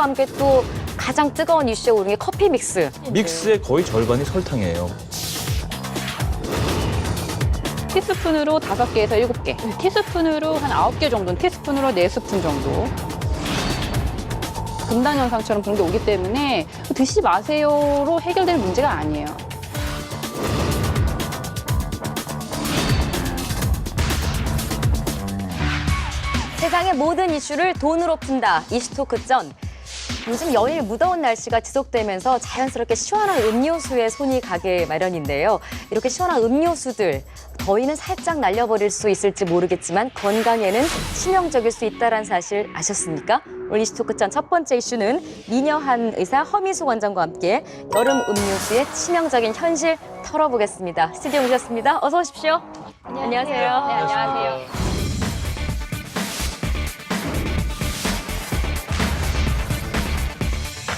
설탕과 함께 또 가장 뜨거운 이슈에 오른 게 커피 믹스. 믹스의 거의 절반이 설탕이에요. 티스푼으로 5개에서 7개, 티스푼으로 한 9개 정도는 티스푼으로 4스푼 정도. 금단 현상처럼 그런 게 오기 때문에 드시지 마세요로 해결될 문제가 아니에요. 세상의 모든 이슈를 돈으로 푼다. 이슈토크 전. 요즘 연일 무더운 날씨가 지속되면서 자연스럽게 시원한 음료수에 손이 가게 마련인데요. 이렇게 시원한 음료수들, 더위는 살짝 날려버릴 수 있을지 모르겠지만 건강에는 치명적일 수 있다는 사실 아셨습니까? 오늘 이슈토크 전 첫 번째 이슈는 미녀한 의사 허미숙 원장과 함께 여름 음료수의 치명적인 현실 털어보겠습니다. 스튜디오에 오셨습니다. 어서 오십시오. 안녕하세요. 네, 안녕하세요.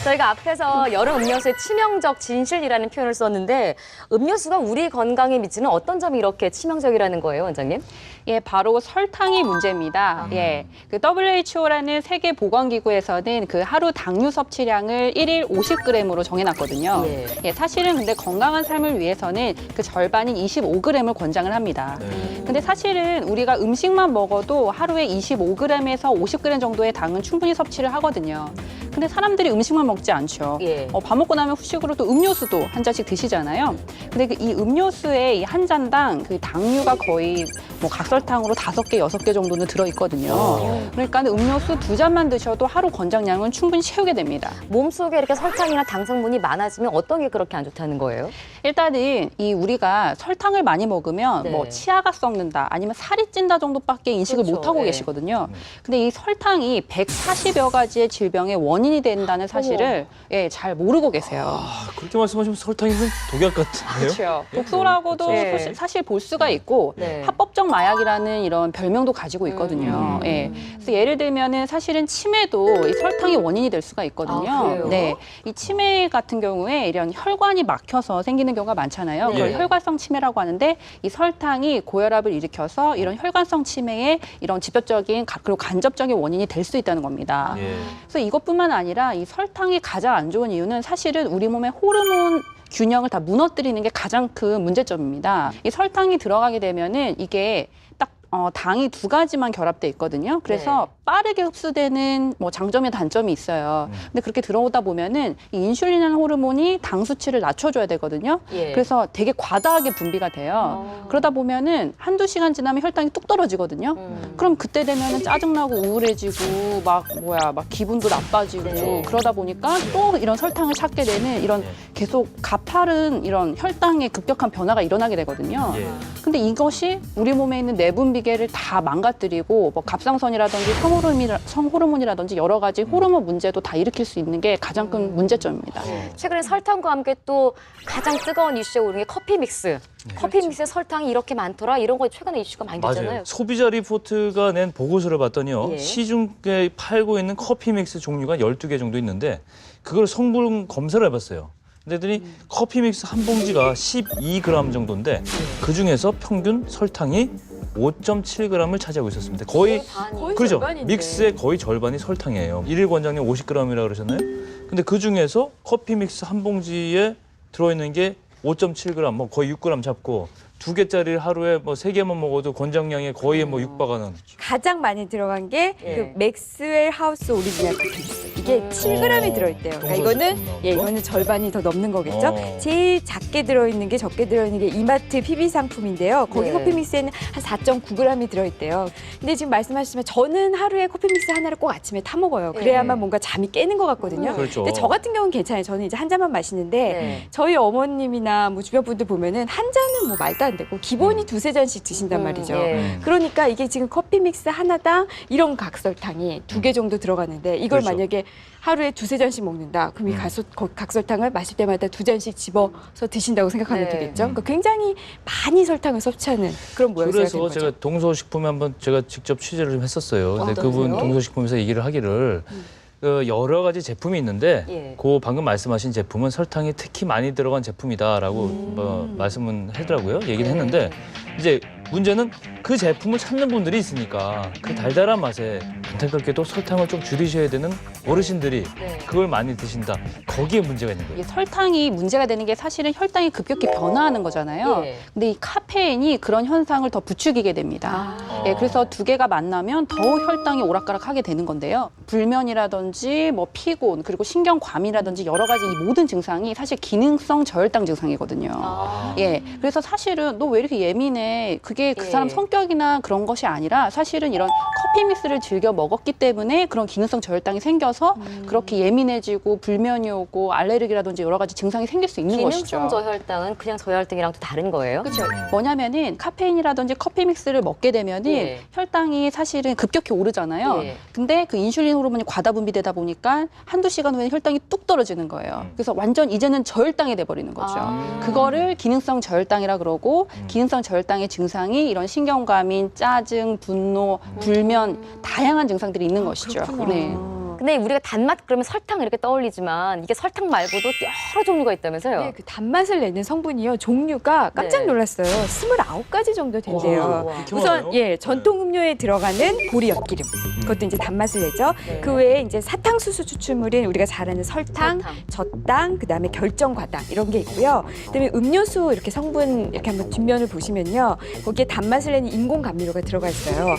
저희가 앞에서 여름 음료수의 치명적 진실이라는 표현을 썼는데 음료수가 우리 건강에 미치는 어떤 점이 이렇게 치명적이라는 거예요, 원장님? 예, 바로 설탕이 문제입니다. 예, 그 WHO라는 세계보건기구에서는 그 하루 당류 섭취량을 1일 50g으로 정해놨거든요. 예, 사실은 근데 건강한 삶을 위해서는 그 절반인 25g을 권장을 합니다. 근데 사실은 우리가 음식만 먹어도 하루에 25g에서 50g 정도의 당은 충분히 섭취를 하거든요. 근데 사람들이 음식만 먹지 않죠. 예. 밥 먹고 나면 후식으로 또 음료수도 한 잔씩 드시잖아요. 근데 그 이 음료수에 이 한 잔당 그 당류가 거의 뭐 각설탕으로 5개, 6개 정도는 들어있거든요. 그러니까 음료수 2잔만 드셔도 하루 권장량은 충분히 채우게 됩니다. 몸속에 이렇게 설탕이나 당 성분이 많아지면 어떤 게 그렇게 안 좋다는 거예요? 일단은 이 우리가 설탕을 많이 먹으면 네. 뭐 치아가 썩는다 아니면 살이 찐다 정도밖에 인식을 그렇죠. 못 하고 네. 계시거든요. 근데 이 설탕이 140여 가지의 질병의 원인이 된다는 사실을 예, 잘 모르고 계세요. 아, 그렇게 말씀하시면 설탕이 무슨 독약 같은데요? 그렇죠. 독소라고도 네. 사실 볼 수가 있고 네. 합법적 마약이라는 이런 별명도 가지고 있거든요. 예. 그래서 예를 들면은 사실은 치매도 이 설탕이 원인이 될 수가 있거든요. 아, 그래요? 네. 이 치매 같은 경우에 이런 혈관이 막혀서 생기는 경우가 많잖아요. 네. 그걸 혈관성 치매라고 하는데 이 설탕이 고혈압을 일으켜서 이런 혈관성 치매의 이런 직접적인 그리고 간접적인 원인이 될 수 있다는 겁니다. 예. 그래서 이것뿐만 아니라 이 설탕이 가장 안 좋은 이유는 사실은 우리 몸의 호르몬 균형을 다 무너뜨리는 게 가장 큰 문제점입니다. 이 설탕이 들어가게 되면은 이게 딱 당이 2가지만 결합돼 있거든요. 그래서 빠르게 흡수되는 뭐 장점이 단점이 있어요. 근데 그렇게 들어오다 보면은 이 인슐린이라는 호르몬이 당 수치를 낮춰줘야 되거든요. 예. 그래서 되게 과다하게 분비가 돼요. 그러다 보면은 한두 시간 지나면 혈당이 뚝 떨어지거든요. 그럼 그때 되면은 짜증나고 우울해지고 막 기분도 나빠지고 네. 그러다 보니까 또 이런 설탕을 찾게 되는 이런 계속 가파른 이런 혈당의 급격한 변화가 일어나게 되거든요. 예. 근데 이것이 우리 몸에 있는 내분비계를 다 망가뜨리고 뭐 갑상선이라든지 성호르몬이라든지 여러 가지 호르몬 문제도 다 일으킬 수 있는 게 가장 큰 문제점입니다. 최근에 설탕과 함께 또 가장 뜨거운 이슈에 오른 게 커피 믹스. 커피 믹스에 설탕이 이렇게 많더라. 이런 거 최근에 이슈가 많이 맞아요. 됐잖아요. 소비자 리포트가 낸 보고서를 봤더니요. 예. 시중에 팔고 있는 커피 믹스 종류가 12개 정도 있는데 그걸 성분 검사를 해봤어요. 근데 커피 믹스 한 봉지가 12g 정도인데 그중에서 평균 설탕이 5.7g을 차지하고 있었습니다. 거의 그렇죠. 믹스의 거의 절반이 설탕이에요. 일일 권장량 50g이라고 그러셨나요? 근데 그중에서 커피 믹스 한 봉지에 들어있는 게 5.7g, 뭐 거의 6g 잡고 2개짜리 하루에 뭐 3개만 먹어도 권장량에 거의 뭐 육박하는. 가장 많이 들어간 게 예. 그 맥스웰 하우스 오리지널 커피 믹스. 이게 7g이 들어있대요. 그러니까 이거는 이거는 절반이 더 넘는 거겠죠. 제일 작게 들어있는 게 적게 들어있는 게 이마트 PB 상품인데요. 거기 네. 커피 믹스에는 한 4.9g이 들어있대요. 근데 지금 말씀하셨지만 저는 하루에 커피 믹스 하나를 꼭 아침에 타 먹어요. 그래야만 뭔가 잠이 깨는 것 같거든요. 그렇죠. 근데 저 같은 경우는 괜찮아요. 저는 이제 한 잔만 마시는데 네. 저희 어머님이나 뭐 주변 분들 보면은 한 잔은 뭐 말도 안 되고 기본이 2-3잔씩 드신단 말이죠. 예. 그러니까 이게 지금 커피 믹스 하나당 이런 각설탕이 2개 정도 들어가는데 이걸 그렇죠. 만약에 하루에 2-3잔씩 먹는다. 그럼 이 각설탕을 마실 때마다 2잔씩 집어서 드신다고 생각하면 네. 되겠죠. 그러니까 굉장히 많이 설탕을 섭취하는 그런 모양새가 된 그래서 거죠. 제가 동서식품에 한번 제가 직접 취재를 좀 했었어요. 근데 그분 어떠세요? 동서식품에서 얘기를 하기를 그 여러 가지 제품이 있는데 예. 그 방금 말씀하신 제품은 설탕이 특히 많이 들어간 제품이다라고 뭐 말씀은 하더라고요. 얘기를 했는데 이제 문제는 그 제품을 찾는 분들이 있으니까 그 달달한 맛에 안타깝게도 설탕을 좀 줄이셔야 되는 어르신들이 네. 그걸 많이 드신다. 거기에 문제가 있는 거예요. 이게 설탕이 문제가 되는 게 사실은 혈당이 급격히 변화하는 거잖아요. 예. 근데 이 카페인이 그런 현상을 더 부추기게 됩니다. 아. 예, 그래서 두 개가 만나면 더 혈당이 오락가락하게 되는 건데요. 불면이라든지 뭐 피곤 그리고 신경과민이라든지 여러 가지 이 모든 증상이 사실 기능성 저혈당 증상이거든요. 아. 예, 그래서 사실은 너 왜 이렇게 예민해? 그게 그 예. 사람 성격이나 그런 것이 아니라 사실은 이런 커피 믹스를 즐겨 먹었기 때문에 그런 기능성 저혈당이 생겨서 그렇게 예민해지고 불면이 오고 알레르기라든지 여러 가지 증상이 생길 수 있는 것이죠. 기능성 저혈당은 그냥 저혈당이랑 또 다른 거예요? 그렇죠. 뭐냐면은 카페인이라든지 커피 믹스를 먹게 되면은 예. 혈당이 사실은 급격히 오르잖아요. 예. 근데 그 인슐린 호르몬이 과다 분비되다 보니까 한두 시간 후에 혈당이 뚝 떨어지는 거예요. 그래서 완전 이제는 저혈당이 돼 버리는 거죠. 아. 그거를 기능성 저혈당이라 그러고 기능성 저혈당의 증상이 이런 신경과민, 짜증, 분노, 불면 다양한 증상들이 있는 것이죠. 그렇구나. 네. 근데 우리가 단맛 그러면 설탕 이렇게 떠올리지만 이게 설탕 말고도 여러 종류가 있다면서요? 네, 그 단맛을 내는 성분이요. 종류가 깜짝 네. 놀랐어요. 29가지 정도 된대요. 와, 이렇게 우선 많아요? 예, 전통 음료에 들어가는 보리 엿기름. 그것도 이제 단맛을 내죠. 네. 그 외에 이제 사탕수수 추출물인 우리가 잘 아는 설탕, 젖당, 그다음에 결정과당 이런 게 있고요. 그다음에 음료수 이렇게 성분 이렇게 한번 뒷면을 보시면요. 거기에 단맛을 내는 인공 감미료가 들어가 있어요.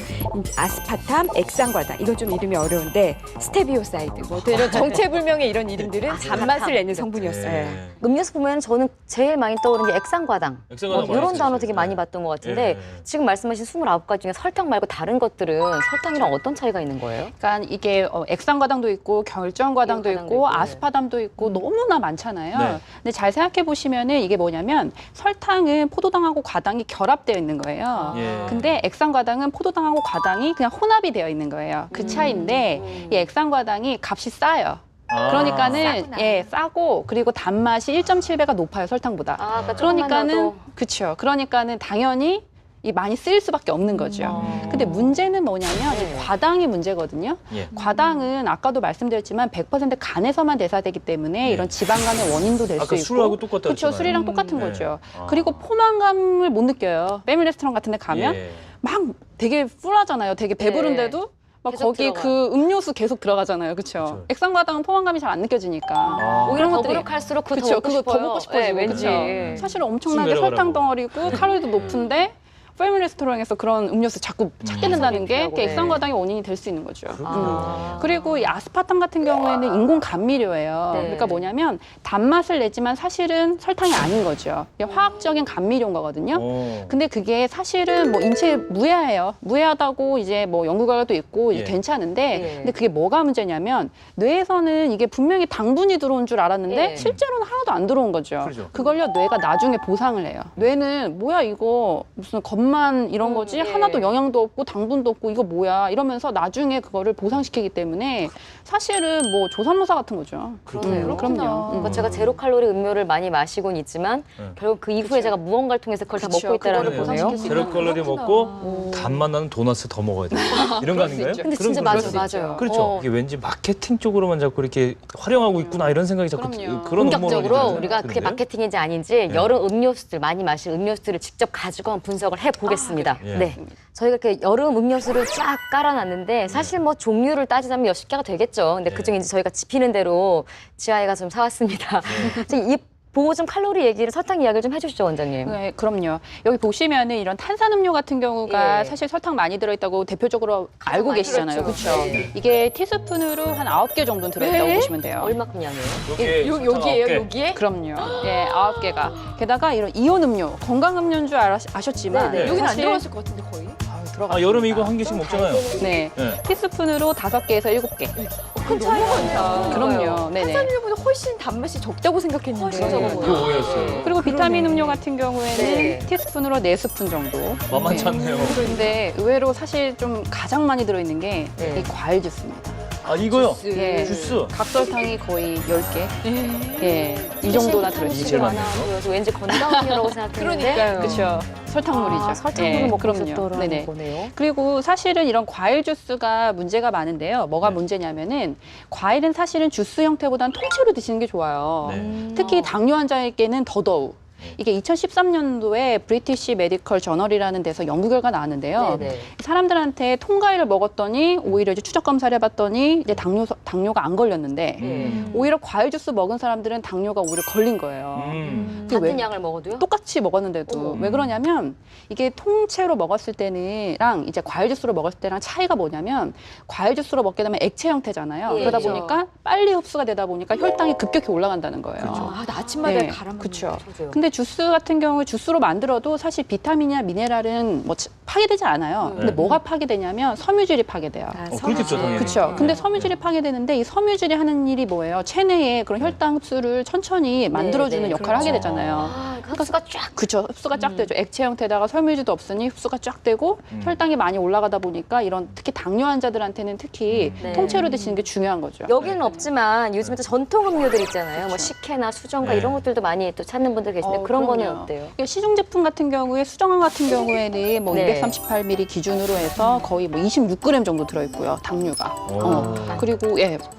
아스파탐, 액상과당. 이건 좀 이름이 어려운데 스테비오사이드. 뭐 이런 정체불명의 이런 이름들은 단맛을 내는 성분이었어요. 네. 음료수 보면 저는 제일 많이 떠오르는 게 액상과당. 액상과당 이런 많이 단어 쓰죠. 되게 많이 봤던 것 같은데 예. 지금 말씀하신 29가지 중에 설탕 말고 다른 것들은 설탕이랑 어떤 차이가 있는 거예요? 그러니까 이게 액상과당도 있고 결정과당도 결정과당도 있고 있고, 아스파탐도 있고 너무나 많잖아요. 네. 근데 잘 생각해 보시면은 이게 뭐냐면 설탕은 포도당하고 과당이 결합되어 있는 거예요. 예. 근데 액상과당은 포도당하고 과당이 그냥 혼합이 되어 있는 거예요. 그 차이인데 이 액상과당이 값이 싸요. 아. 그러니까는 싸구나. 예 싸고 그리고 단맛이 1.7배가 높아요 설탕보다. 아, 아까 조금만 그러니까는 넣어도. 그렇죠. 그러니까는 당연히 이 많이 쓰일 수밖에 없는 거죠. 근데 문제는 뭐냐면 이 과당이 문제거든요. 예. 과당은 아까도 말씀드렸지만 100% 간에서만 대사되기 때문에 이런 지방간의 원인도 될 수 아까 있고. 술하고 똑같다고 그렇죠. 했잖아요. 술이랑 똑같은 네. 거죠. 아. 그리고 포만감을 못 느껴요. 패밀리 레스토랑 같은 데 가면 예. 막 되게 풀하잖아요. 되게 배부른데도 막 계속 거기 들어가. 그 음료수 계속 들어가잖아요. 그렇죠. 그쵸. 액상과당은 포만감이 잘 안 느껴지니까. 아. 오히려 그런 것들이- 더부룩할수록 그거 그쵸, 더 먹고 그거 싶어요. 더 먹고 싶어지고. 네, 왠지. 그쵸. 사실 쑥 엄청나게 내려가라고. 설탕 덩어리고 칼로리도 높은데 패밀리 레스토랑에서 그런 음료수 자꾸 찾게 된다는 게 네. 액상과당의 원인이 될 수 있는 거죠. 아. 그리고 이 아스파탐 같은 경우에는 인공 감미료예요. 네. 그러니까 뭐냐면 단맛을 내지만 사실은 설탕이 아닌 거죠. 이게 화학적인 감미료인 거거든요. 오. 근데 그게 사실은 뭐 인체에 무해해요. 무해하다고 이제 뭐 연구 결과도 있고 이제 예. 괜찮은데 예. 근데 그게 뭐가 문제냐면 뇌에서는 이게 분명히 당분이 들어온 줄 알았는데 예. 실제로는 하나도 안 들어온 거죠. 그렇죠. 그걸요 뇌가 나중에 보상을 해요. 뇌는 뭐야 이거 무슨 겉만 이런 거지 예. 하나도 영양도 없고 당분도 없고 이거 뭐야 이러면서 나중에 그거를 보상시키기 때문에 사실은 뭐 조삼모사 같은 거죠. 그러네요. 그럼요. 그러니까 제가 제로 칼로리 음료를 많이 마시곤 있지만 결국 그 이후에 제가 무언가를 통해서 그걸 다 그쵸. 먹고 있다라는 그거를 거네요. 보상시킬 수 제로 있다는 칼로리 거구나. 먹고 단맛 나는 도넛을 더 먹어야 돼. 이런 거 아닌가요? 근데 그런 진짜 거 맞아요, 그럴 수 있죠. 맞아요. 그렇죠. 어. 이게 왠지 마케팅 쪽으로만 자꾸 이렇게 활용하고 있구나 이런 생각이 자꾸 그럼요. 그런 본격적으로 음모론이 우리가 그게 드는데요? 마케팅인지 아닌지 여름 음료수들 많이 마실 음료수들을 직접 가지고 한번 분석을 해보겠습니다. 예. 네, 저희가 이렇게 여름 음료수를 쫙 깔아놨는데 사실 뭐 종류를 따지자면 몇십 개가 되겠죠. 근데 예. 그중에 이제 저희가 집히는 대로 지아이가 좀 사왔습니다. 지금 이 보호좀 칼로리 얘기를 설탕 이야기를 좀 해주시죠, 원장님. 네, 그럼요. 여기 보시면은 이런 탄산음료 같은 경우가 예. 사실 설탕 많이 들어있다고 대표적으로 알고 많이 계시잖아요. 들었죠. 그렇죠? 네. 이게 티스푼으로 한 9개 정도는 들어있다고 네? 보시면 돼요. 얼마큼 양이에요? 여기에 설탕 여기에요, 9개. 여기에? 그럼요. 예, 9개가. 게다가 이런 이온 음료, 건강 음료인 줄 아셨지만 네, 네. 여기는 안 사실- 들어갔을 것 같은데 거의. 들어갔습니다. 아, 여름에 이거 한 개씩 먹잖아요. 네. 네. 티스푼으로 5개에서 7개. 큰 차이가 많다. 그럼요. 네네. 탄산음료보다 훨씬 단맛이 적다고 생각했는데. 훨씬 적어 보여요. 이거 오해였어요. 그리고 비타민 그러네. 음료 같은 경우에는 네. 티스푼으로 4스푼 정도. 만만치 않네요. 근데 의외로 사실 좀 가장 많이 들어있는 게 이 네. 과일 주스입니다. 아 이거요? 예. 주스. 각설탕이 거의 10개. 예. 이 정도나 이게 들어있어요. 제일 많아 많네요. 보여서 왠지 건강 음료라고 생각했는데 그러니까요. 그렇죠. 설탕물이죠. 아, 설탕물을 먹고 그럼요. 있었더라는 네네. 거네요. 그리고 사실은 이런 과일 주스가 문제가 많은데요. 뭐가 네. 문제냐면은 과일은 사실은 주스 형태보다는 통째로 드시는 게 좋아요. 네. 특히 당뇨 환자에게는 더더욱. 이게 2013년도에 브리티시 메디컬 저널이라는 데서 연구 결과 나왔는데요. 네네. 사람들한테 통과일을 먹었더니 오히려 이제 추적 검사를 해봤더니 이제 당뇨가 안 걸렸는데 오히려 과일 주스 먹은 사람들은 당뇨가 오히려 걸린 거예요. 그게 같은 왜? 양을 먹어도요? 똑같이 먹었는데도 왜 그러냐면 이게 통째로 먹었을 때는랑 이제 과일 주스로 먹었을 때랑 차이가 뭐냐면 과일 주스로 먹게 되면 액체 형태잖아요. 예, 그러다 그렇죠. 보니까 빨리 흡수가 되다 보니까 혈당이 급격히 올라간다는 거예요. 아, 나 아침마다 네, 갈아 먹는 그렇죠. 저도요. 근데 주스 같은 경우에 주스로 만들어도 사실 비타민이나 미네랄은 뭐 파괴되지 않아요. 근데 뭐가 파괴되냐면 섬유질이 파괴돼요. 그렇겠죠, 당연히. 그렇죠. 근데 네. 섬유질이 파괴되는데 이 섬유질이 하는 일이 뭐예요? 체내에 그런 혈당 흡수를 천천히 만들어주는 네, 역할을 하게 그렇죠. 되잖아요. 아, 흡수가 쫙. 그렇죠. 흡수가 쫙 되죠. 액체 형태다가 섬유질도 없으니 흡수가 쫙 되고 혈당이 많이 올라가다 보니까 이런 특히 당뇨 환자들한테는 특히 네. 통째로 드시는 게 중요한 거죠. 여기는 없지만 요즘에 또 전통 음료들 있잖아요. 뭐 식혜나 수정과 네. 이런 것들도 많이 또 찾는 분들 계신데 그런 거는 그럼요. 어때요? 이게 시중 제품 같은 경우에 수정화 같은 경우에는 뭐 네. 238ml 기준으로 해서 거의 뭐 26g 정도 들어있고요. 당류가. 그리고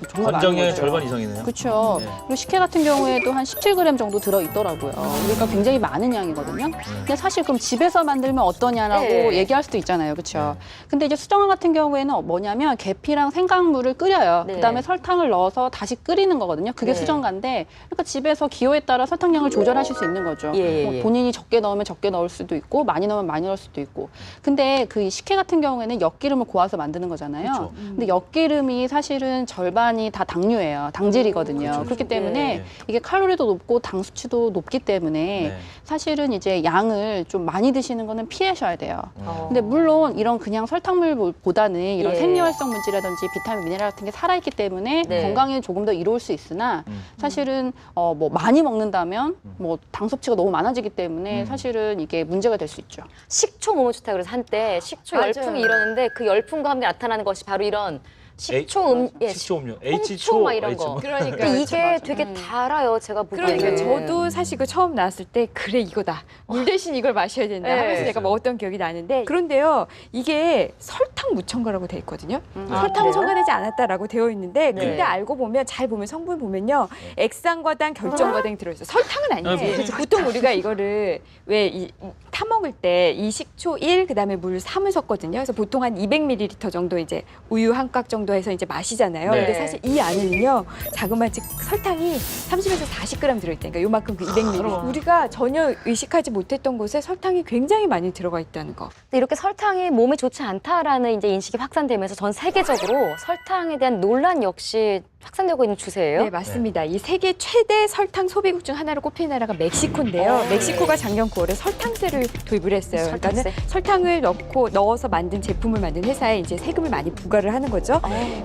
정말 많은 권장의 거죠. 절반 이상이네요. 그렇죠. 네. 그리고 식혜 같은 경우에도 한 17g 정도 들어있더라고요. 그러니까 굉장히 많은 양이거든요. 근데 사실 그럼 집에서 만들면 어떠냐라고 네. 얘기할 수도 있잖아요. 그렇죠. 근데 이제 수정화 같은 경우에는 뭐냐면 계피랑 생강물을 끓여요. 네. 그다음에 설탕을 넣어서 다시 끓이는 거거든요. 그게 네. 수정가인데 그러니까 집에서 기호에 따라 설탕량을 조절하실 수 있는 거죠. 예. 본인이 적게 넣으면 적게 넣을 수도 있고 많이 넣으면 많이 넣을 수도 있고. 근데 그 식혜 같은 경우에는 엿기름을 고아서 만드는 거잖아요. 그렇죠. 근데 엿기름이 사실은 절반이 다 당류예요. 당질이거든요. 그렇기 때문에 네. 이게 칼로리도 높고 당 수치도 높기 때문에 네. 사실은 이제 양을 좀 많이 드시는 거는 피하셔야 돼요. 어. 근데 물론 이런 그냥 설탕물보다는 이런 예. 생리활성 물질이라든지 비타민, 미네랄 같은 게 살아있기 때문에 네. 건강에 조금 더 이로울 수 있으나 사실은 뭐 많이 먹는다면 뭐 당 섭취가 너무 많아지기 때문에 사실은 이게 문제가 될 수 있죠. 식초 몸에 좋다 그래서 한때 식초 맞아요. 열풍이 일었는데 그 열풍과 함께 나타나는 것이 바로 이런 식초 식초 음료, 홍초 H초 막 이런 거. 그러니까 근데 이게 되게 달아요. 제가 보기에는. 그러니까 저도 사실 그 처음 나왔을 때 그래 이거다 물 대신 이걸 마셔야 된다 네. 하면서 제가 먹었던 기억이 나는데 그런데요 이게 설탕 묻힌 거라고 돼 있거든요. 설탕 그래요? 첨가되지 않았다라고 되어 있는데 네. 근데 알고 보면 잘 보면 성분 보면요 액상과당, 결정과당이 들어있어요. 설탕은 아니에요. 아, 보통 우리가 이거를 왜 타 먹을 때 이 식초 1 그다음에 물 3을 섞거든요. 그래서 보통 한 200ml 정도 이제 우유 한 깍 정도 해서 이제 마시잖아요. 네. 근데 사실 이 안에는요 자그마치 설탕이 30에서 40g 들어있다니까 요만큼 그 200ml. 우리가 전혀 의식하지 못했던 곳에 설탕이 굉장히 많이 들어가 있다는 거. 근데 이렇게 설탕이 몸에 좋지 않다라는 이제 인식이 확산되면서 전 세계적으로 설탕에 대한 논란 역시 확산되고 있는 추세예요. 네, 맞습니다. 이 세계 최대 설탕 소비국 중 하나로 꼽히는 나라가 멕시코인데요. 멕시코가 작년 9월에 설탕세를 도입을 했어요. 설탕세. 그러니까는 설탕을 넣어서 만든 제품을 만든 회사에 이제 세금을 많이 부과를 하는 거죠.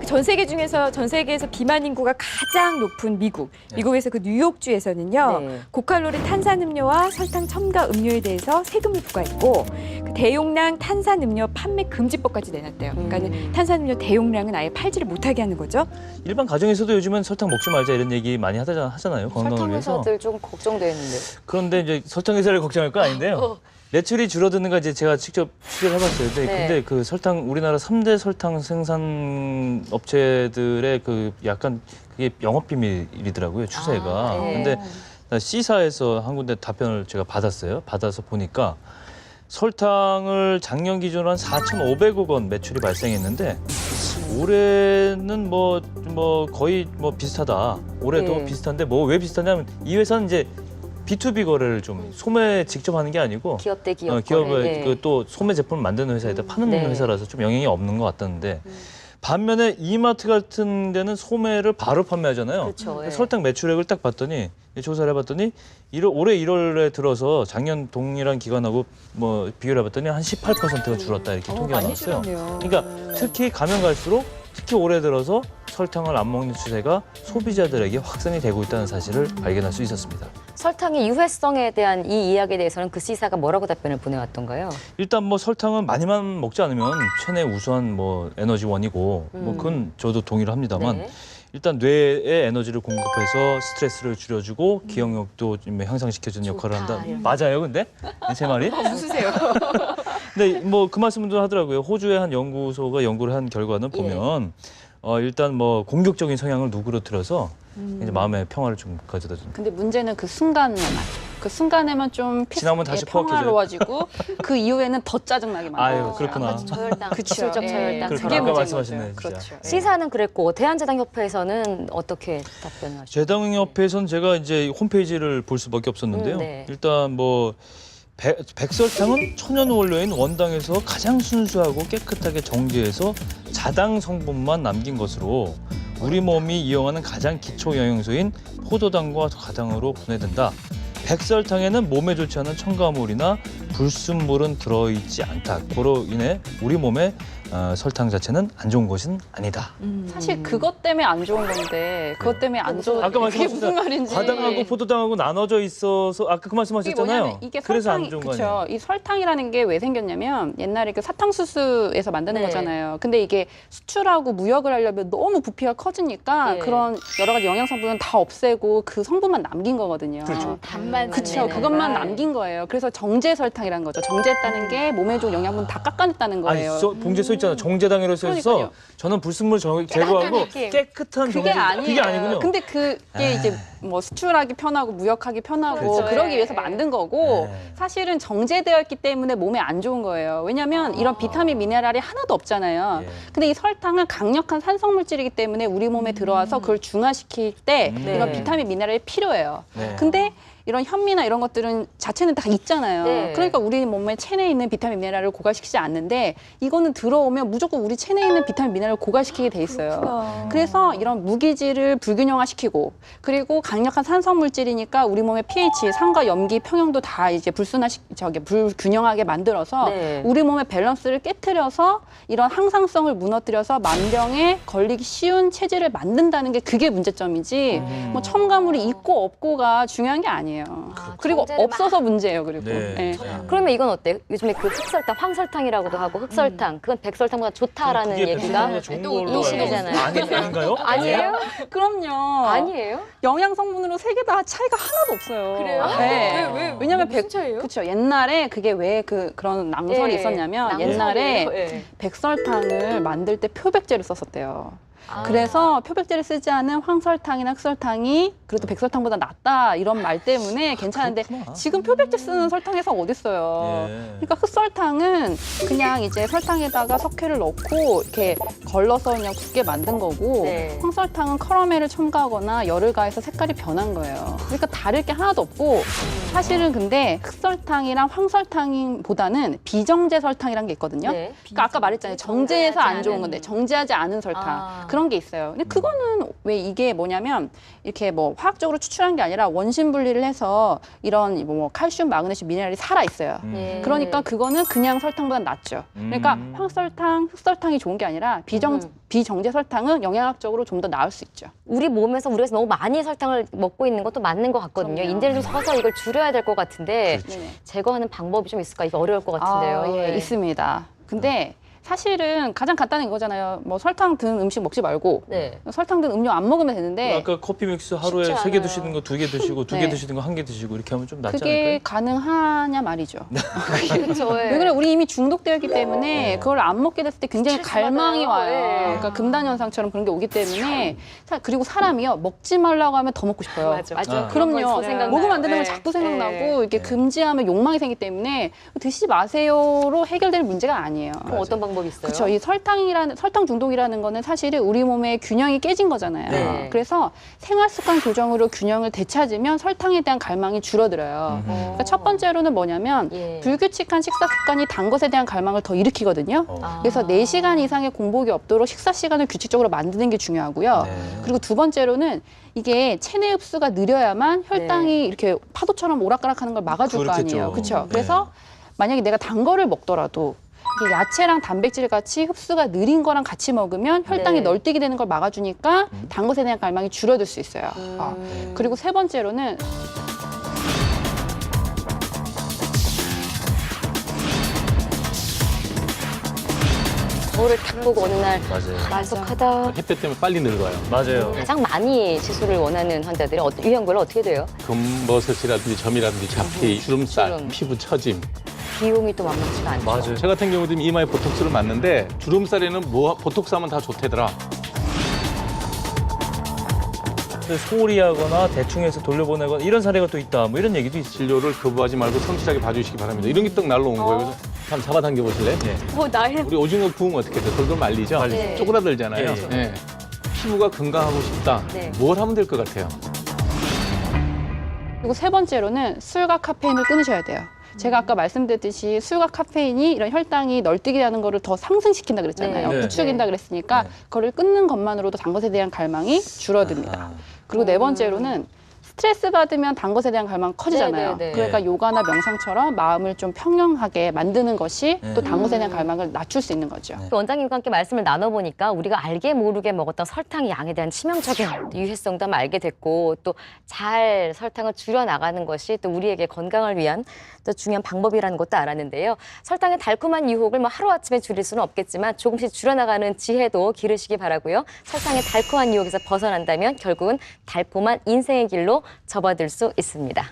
전 세계에서 비만 인구가 가장 높은 미국. 미국에서 그 뉴욕주에서는요. 네. 고칼로리 탄산음료와 설탕 첨가 음료에 대해서 세금을 부과했고 그 대용량 탄산음료 판매 금지법까지 내놨대요. 그러니까는 탄산음료 대용량은 아예 팔지를 못하게 하는 거죠. 일반 가정에서도 요즘은 설탕 먹지 말자 이런 얘기 많이 하잖아요. 건강을 설탕 위해서. 회사들 좀 걱정되는데. 그런데 이제 설탕 회사를 걱정할 건 아닌데요. 매출이 줄어드는 거 이제 제가 직접 취재를 해봤어요. 근데 그 설탕 우리나라 3대 설탕 생산 업체들의 그 약간 그게 영업 비밀이더라고요. 추세가. 네. 근데 C사에서 한 군데 답변을 제가 받았어요. 받아서 보니까 설탕을 작년 기준으로 한 4,500억 원 매출이 발생했는데 올해는 뭐 거의 뭐 비슷하다. 올해도 네. 비슷한데 뭐 왜 비슷하냐면 이 회사는 이제 B2B 거래를 좀 소매 직접 하는 게 아니고 기업 대 기업. 기업의 네. 그 또 소매 제품을 만드는 회사에다 파는 네. 회사라서 좀 영향이 없는 것 같았는데 반면에 이마트 같은 데는 소매를 바로 판매하잖아요. 그렇죠. 예. 설탕 매출액을 딱 봤더니 조사를 해봤더니 올해 1월에 들어서 작년 동일한 기간하고 뭐 비교를 해봤더니 한 18%가 줄었다 이렇게 통계가 많이 나왔어요. 줄었네요. 그러니까 특히 가면 갈수록 특히 올해 들어서 설탕을 안 먹는 추세가 소비자들에게 확산이 되고 있다는 사실을 발견할 수 있었습니다. 설탕의 유해성에 대한 이 이야기에 대해서는 그 C사가 뭐라고 답변을 보내왔던가요? 일단 뭐 설탕은 많이만 먹지 않으면 체내 우수한 뭐 에너지원이고 뭐 그건 저도 동의를 합니다만 네. 일단 뇌에 에너지를 공급해서 스트레스를 줄여주고 기억력도 좀 향상시켜주는 역할을 좋다, 한다. 이런 맞아요, 근데 제 말이? 웃으세요. 근데 뭐 그 말씀도 하더라고요. 호주의 한 연구소가 연구를 한 결과는 보면 일단 뭐 공격적인 성향을 누그러뜨려서 이제 마음의 평화를 좀 가져다 줍니다. 근데 문제는 그 순간의 맛. 그 순간에만 좀 지나면 다시 평화로워지고 그 이후에는 더 짜증나게 만들어요. 아유, 그렇구나. 저혈당, 그쵸. 기술적 예, 저혈당. 그렇구나. 그게 아까 문제인 말씀하셨네, 거죠. 진짜. 그렇죠. 예. 시사는 그랬고 대한제당협회에서는 어떻게 답변을 하셨어요? 제당협회에서는 제가 이제 홈페이지를 볼 수밖에 없었는데요. 네. 일단 뭐 백설탕은 천연 원료인 원당에서 가장 순수하고 깨끗하게 정제해서 자당 성분만 남긴 것으로 우리 몸이 이용하는 가장 기초 영양소인 포도당과 과당으로 분해된다. 백설탕에는 몸에 좋지 않은 첨가물이나 불순물은 들어있지 않다. 그로 인해 우리 몸에 설탕 자체는 안 좋은 것은 아니다. 사실 그것 때문에 안 좋은 건데 그것 때문에 안 좋은 아까 그게 무슨 말씀하셨잖아요. 말인지 과당하고 포도당하고 나눠져 있어서 아까 그 이게 말씀하셨잖아요. 뭐냐면 이게 그래서 설탕이 안 좋은 거 아니에요? 그렇죠. 이 설탕이라는 게 왜 생겼냐면 옛날에 그 사탕수수에서 만드는 네. 거잖아요. 근데 이게 수출하고 무역을 하려면 너무 부피가 커지니까 예. 그런 여러 가지 영양 성분은 다 없애고 그 성분만 남긴 거거든요. 그렇죠. 단만 그렇죠. 그것만 남긴 거예요. 그래서 정제 설탕이라는 거죠. 정제했다는 게 몸에 좋은 영양분 다 깎아냈다는 거예요. 아니, 봉지에 써 있잖아. 정제당이라고 써 있어서 그러니까요. 저는 불순물 제거하고 느낌. 깨끗한 그게 정제. 아니에요. 그게 아니군요. 근데 그게 이제 뭐 수출하기 편하고 무역하기 편하고 그렇죠. 그러기 예, 위해서 예. 만든 거고 네. 사실은 정제되어 있기 때문에 몸에 안 좋은 거예요. 왜냐하면 이런 비타민 미네랄이 하나도 없잖아요. 예. 근데 이 설탕은 강력한 산성 물질이기 때문에 우리 몸에 들어와서 그걸 중화시킬 때 네. 이런 비타민 미네랄이 필요해요. 네. 근데 이런 현미나 이런 것들은 자체는 다 있잖아요. 네. 그러니까 우리 몸에 체내에 있는 비타민 미네랄을 고갈시키지 않는데 이거는 들어오면 무조건 우리 체내에 있는 비타민 미네랄을 고갈시키게 돼 있어요. 그래서 이런 무기질을 불균형화시키고 그리고 강력한 산성 물질이니까 우리 몸의 pH, 산과 염기, 평형도 다 이제 불균형하게 만들어서 네. 우리 몸의 밸런스를 깨트려서 이런 항상성을 무너뜨려서 만병에 걸리기 쉬운 체질을 만든다는 게 그게 문제점이지 뭐 첨가물이 있고 없고가 중요한 게 아니에요. 그리고 정제를 없어서 문제예요. 그리고 네. 예. 그러면 이건 어때요? 요즘에 그 흑설탕, 황설탕이라고도 하고 흑설탕, 그건 백설탕보다 좋다라는 그게 얘기가 백설탕이 좋은 걸로 인식이잖아요. 아닌가요? 아니에요? 그럼요. 아니에요? 영양 성분으로 세 개 다 차이가 하나도 없어요. 그래요? 네. 왜냐면 그렇죠. 옛날에 그게 왜 그런 낭설이 예. 있었냐면 낭설이에요? 옛날에 예. 백설탕을 만들 때 표백제를 썼었대요. 아. 그래서 표백제를 쓰지 않은 황설탕이나 흑설탕이 그래도 백설탕보다 낫다 이런 말 때문에 괜찮은데 그렇구나. 지금 표백제 쓰는 설탕에서 어딨어요. 예. 그러니까 흑설탕은 그냥 이제 설탕에다가 석회를 넣고 이렇게 걸러서 그냥 굵게 만든 거고 네. 황설탕은 커러멜을 첨가하거나 열을 가해서 색깔이 변한 거예요. 그러니까 다를 게 하나도 없고 사실은 근데 흑설탕이랑 황설탕보다는 비정제 설탕이란 게 있거든요. 네. 그러니까 아까 말했잖아요. 정제해서 안 좋은 건데 정제하지 않은 설탕 아. 그런 게 있어요. 근데 그거는 왜 이게 뭐냐면 이렇게 뭐 화학적으로 추출한 게 아니라 원심 분리를 해서 이런 뭐 칼슘, 마그네슘, 미네랄이 살아 있어요. 네. 그러니까 그거는 그냥 설탕보다 낫죠. 그러니까 황설탕, 흑설탕이 좋은 게 아니라 비정제 설탕은 영양학적으로 좀 더 나을 수 있죠. 우리 몸에서 우리가 너무 많이 설탕을 먹고 있는 것도 맞는 것 같거든요. 그럼요. 인제는 좀 서서 이걸 줄여야 될 것 같은데 네네. 제거하는 방법이 좀 있을까? 이거 어려울 것 같은데요. 아, 예, 네. 있습니다. 근데 사실은 가장 간단한 이거잖아요. 뭐 설탕 든 음식 먹지 말고 네. 설탕 든 음료 안 먹으면 되는데 아까 커피 믹스 하루에 쉽지 3개 않아요. 드시는 거 2개 드시고 2개 네. 드시는 거 1개 드시고 이렇게 하면 좀 낫지 그게 않을까요? 가능하냐 말이죠. 그렇죠. 왜 그래? 우리 이미 중독되어 있기 때문에 그걸 안 먹게 됐을 때 굉장히 스트레스 갈망이 받아요. 와요. 예. 그러니까 금단 현상처럼 그런 게 오기 때문에 그리고 사람이요 먹지 말라고 하면 더 먹고 싶어요. 맞아. 아. 그럼요. 먹으면 안 되는 건 네. 자꾸 생각나고 네. 이렇게 금지하면 욕망이 생기기 때문에 드시지 마세요로 해결될 문제가 아니에요. 그럼 어떤 방법이 있어요? 그렇죠. 이 설탕 중독이라는 거는 사실은 우리 몸의 균형이 깨진 거잖아요. 네. 그래서 생활 습관 교정으로 균형을 되찾으면 설탕에 대한 갈망이 줄어들어요. 그러니까 첫 번째로는 뭐냐면 예. 불규칙한 식사 습관이 단 것에 대한 갈망을 더 일으키거든요. 아. 그래서 4시간 이상의 공복이 없도록 식사 시간을 규칙적으로 만드는 게 중요하고요. 네. 그리고 두 번째로는 이게 체내 흡수가 느려야만 혈당이 이렇게 파도처럼 오락가락하는 걸 막아줄 거 그렇겠죠. 아니에요. 그렇죠? 네. 그래서 만약에 내가 단 거를 먹더라도 이게 야채랑 단백질 같이 흡수가 느린 거랑 같이 먹으면 혈당이 네. 널뛰게 되는 걸 막아주니까 단 것에 대한 갈망이 줄어들 수 있어요. 그리고 세 번째로는 거울을 딱 보고 어느 날 맞아요. 만족하다. 햇볕 때문에 빨리 늙어요. 맞아요. 가장 많이 시술을 원하는 환자들이 유형별로 어떻게 돼요? 금버섯이라든지 점이라든지 잡티, 주름살, 주름. 피부 처짐. 비용이 또 만만치가 않죠. 맞아요. 저 같은 경우도 이마에 보톡스를 맞는데 주름살에는 보톡스 하면 다 좋대더라. 또 소홀히 하거나 대충 해서 돌려보내거나 이런 사례가 또 있다. 뭐 이런 얘기도 있어요. 진료를 거부하지 말고 성실하게 봐주시기 바랍니다. 이런 게 딱 날라온 거예요. 그래서 한번 잡아당겨 보실래요? 네. 나의 우리 오징어 구우면 어떻게 돼요? 돌돌 말리죠? 네. 쪼그라들잖아요. 네. 네. 피부가 건강하고 싶다. 네. 뭘 하면 될 것 같아요? 그리고 세 번째로는 술과 카페인을 끊으셔야 돼요. 제가 아까 말씀드렸듯이 술과 카페인이 이런 혈당이 널뛰게 하는 거를 더 상승시킨다 그랬잖아요. 네. 부추긴다 네. 그랬으니까 네. 그거를 끊는 것만으로도 단 것에 대한 갈망이 줄어듭니다. 아. 그리고 네 번째로는 스트레스 받으면 단 것에 대한 갈망 커지잖아요. 네, 네, 네. 그러니까 요가나 명상처럼 마음을 좀 평정하게 만드는 것이 네. 또 단 것에 대한 갈망을 낮출 수 있는 거죠. 네. 원장님과 함께 말씀을 나눠보니까 우리가 알게 모르게 먹었던 설탕 양에 대한 치명적인 유해성도 한번 알게 됐고 또 잘 설탕을 줄여나가는 것이 또 우리에게 건강을 위한 또 중요한 방법이라는 것도 알았는데요. 설탕의 달콤한 유혹을 뭐 하루아침에 줄일 수는 없겠지만 조금씩 줄여나가는 지혜도 기르시기 바라고요. 설탕의 달콤한 유혹에서 벗어난다면 결국은 달콤한 인생의 길로 접어들 수 있습니다.